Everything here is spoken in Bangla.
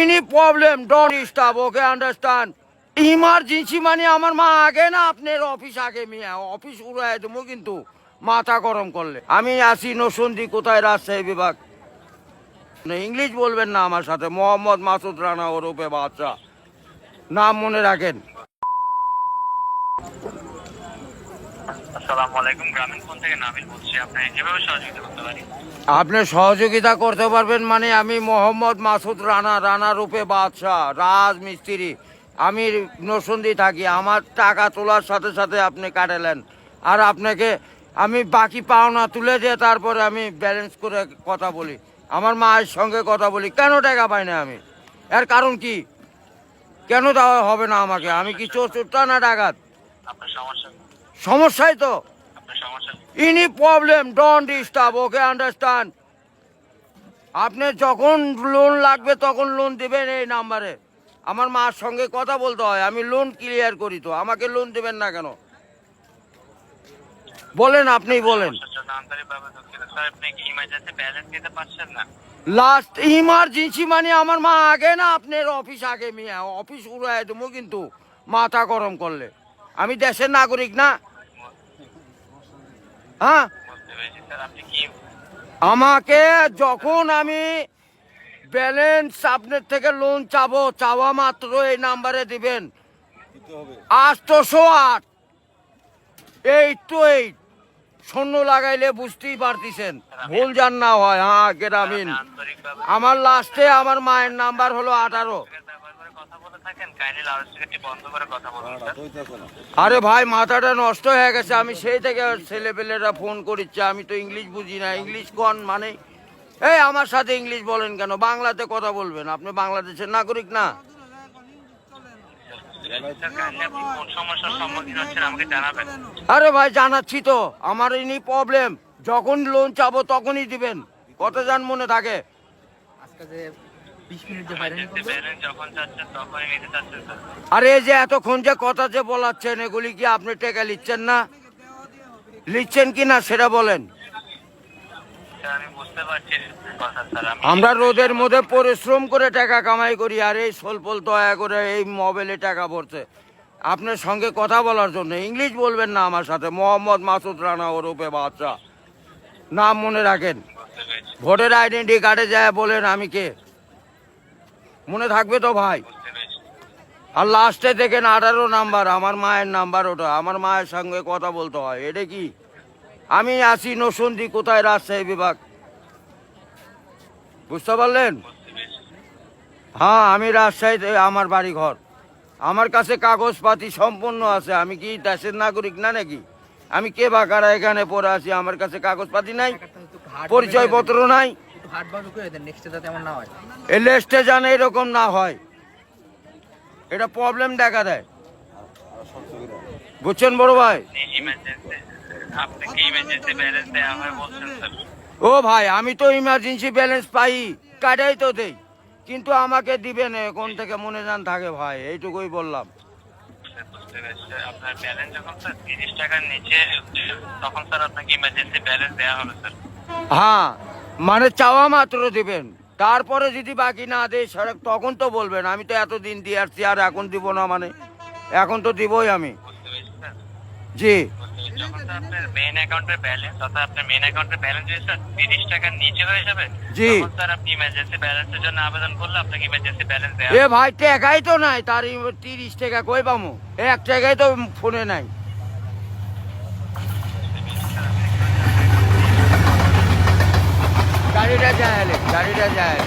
Any problem, don't disturb, okay, understand? Emergency মানে আমার মা আগে না আপনার অফিস আগে মিয়া অফিস উড়াই দেবো কিন্তু মাথা গরম করলে আমি আসি নসন্দি কোথায় রাজশাহী বিভাগ ইংলিশ বলবেন না আমার সাথে মোহাম্মদ মাসুদ রানা ওরফে বাদশা নাম মনে রাখেন। আসসালামু আলাইকুম, গ্রামীণ ফোন থেকে নাবিল বলছি। আপনি কিভাবে সহযোগিতা করতে পারি? আপনি সহযোগিতা করতে পারবেন মানে আমি মোহাম্মদ মাসুদ রানা রূপে বাদশাহ রাজমিস্ত্রি আমি নরসিংদী থাকি। আমার টাকা তোলার সাথে সাথে আপনি কাটালেন আর আপনাকে আমি বাকি পাওনা তুলে দিয়ে তারপরে আমি ব্যালেন্স করে কথা বলি আমার মায়ের সঙ্গে কথা বলি কেন টাকা পাই না আমি এর কারণ কি কেন দেওয়া হবে না আমাকে আমি কি চোরটা না ডাকাত আপনার সমস্যা সমস্যাই তো আপনার সমস্যা any problem don't disturb okay understand আপনি যখন লোন লাগবে তখন লোন দেবেন এই নাম্বারে আমার মার সঙ্গে কথা বলতে হয় আমি লোন ক্লিয়ার করি তো আমাকে লোন দেবেন না কেন বলেন আপনি বলেন আন্তরিকভাবে দুঃখিত স্যার। আপনি কি ইমার্জেন্সি ব্যালেন্স দিতে পারছেন না? লাস্ট ইমার্জেন্সি মানে আমার মা আগে না আপনার অফিস আগে মিয়া অফিস উড়াই দেবো কিন্তু মাথা গরম করলে আমি দেশের নাগরিক না হ্যাঁ বুঝতে পেরেছি স্যার। আপনি কি আমাকে যখন আমি ব্যালেন্স আপনার থেকে লোন চাবো চাওয়া মাত্র এই নাম্বারে দিবেন 808 828 শূন্য লাগাইলে বুঝতেই পারতেছেন ভুল যান না হয় হ্যাঁ গ্রামীণ আন্তরিকভাবে আমার লাস্টে আমার মায়ের নাম্বার হলো 18 ব্যবহার করে কথা বলে থাকেন, কাইন্ডলি লাউডস্পিকারটি বন্ধ করে কথা বলুন স্যার। আরে ভাই মাথাটা নষ্ট হয়ে গেছে আমি সেই থেকে ছেলেপেলেরা ফোন করিচ্ছে আমি তো ইংলিশ বুঝি না ইংলিশ কোন মানে এই আমার সাথে ইংলিশ বলেন কেন বাংলাতে কথা বলবেন আপনি বাংলাদেশের নাগরিক না স্যার, কাইন্ডলি আপনি কোন সমস্যার সম্মুখীন হচ্ছেন আমাকে জানাবেন। আরে ভাই জানাচ্ছি তো আমার ইনি প্রবলেম যখন লোন চাবো তখনই দিবেন কত জান মনে থাকে আজকে যে 20 মিনিট যে ইমার্জেন্সি ব্যালেন্স যখন চাচ্ছেন তখনই নিতে চাচ্ছেন স্যার। আরে এই যে এতক্ষণ যে কথা যে বলাচ্ছেন এগুলি কি আপনি টাকা লিখছেন না লিখছেন কি না সেটা বলেন স্যার আমি বুঝতে পারছি কথা স্যার। আমরা রোদের মধ্যে পরিশ্রম করে টাকা কামাই করি আর এই সোলপল দয়া করে এই মোবাইলে টাকা ভরছে আপনার সঙ্গে কথা বলার জন্য ইংলিশ বলবেন না আমার সাথে মোহাম্মদ মাসুদ রানা ওরফে বাদশা নাম মনে রাখেন বুঝতে পেরেছি ভোটার আইডেন্টি কার্ডে যায় বলেন আমি কে মনে থাকবে তো ভাই বুঝতে পেরেছি। আর লাস্টে দেখেন 18 নাম্বার আমার মায়ের নাম্বার ওটা আমার মায়ের সঙ্গে কথা বলতে হয় এটা কি আমি আসি নসন্দি কোথায় রাজশাহী বিভাগ বুঝতে পারলেন বুঝতে পেরেছি। হ্যাঁ আমি রাজশাহীতে আমার বাড়ি ঘর আমার কাছে কাগজপাতি সম্পূর্ণ আছে আমি কি দেশের নাগরিক না নাকি আমি কে বা কারা এখানে পড়ে আছি আমার কাছে কাগজপাতি নাই পরিচয়পত্র নাই একটু হার্ড বাজু করে দেন নেক্সটে যাতে এমন না হয়। এই লেস্টে জানে এরকম না হয় এটা প্রবলেম দেখা দেয় বুঝছেন বড় ভাই ইমার্জেন্সি আপনি কি ইমার্জেন্সি ব্যালেন্স দেওয়া হয় বলছেন স্যার? ও ভাই আমি তো ইমার্জেন্সি ব্যালেন্স পাই কাটাই তো দেই কিন্তু আমাকে দিবেন কোন থেকে মনে যান থাকে ভাই এইটুকুই বললাম স্যার বুঝতে পেরেছি স্যার। আপনার ব্যালেন্স যখন স্যার 30 টাকার নিচে তখন স্যার আপনাকে ইমার্জেন্সি ব্যালেন্স দেওয়া হবে স্যার। হ্যাঁ মানে চাওয়া মাত্র দিবেন তারপরে যদি বাকি না দেয় সেটা তখন তো বলবেন আমি তো এতদিন দিয়ে আসছি আর এখন দিব না মানে এখন তো দিবই আমি বুঝতে পেরেছি স্যার। জি যখন স্যার আপনার মেইন অ্যাকাউন্টের ব্যালেন্স অর্থাৎ আপনার মেইন অ্যাকাউন্টের ব্যালেন্স যদি স্যার 30 টাকার নিচে হয়ে যাবে জি। তখন স্যার আপনি ইমার্জেন্সি ব্যালেন্সের জন্য আবেদন করলে আপনাকে ইমার্জেন্সি ব্যালেন্স দেওয়া এ ভাই টাকাই তো নাই তার 30 টাকা কই পামু 1 টাকাই তো ফোনে নাই গাড়িটা যায় গাড়িটা যায়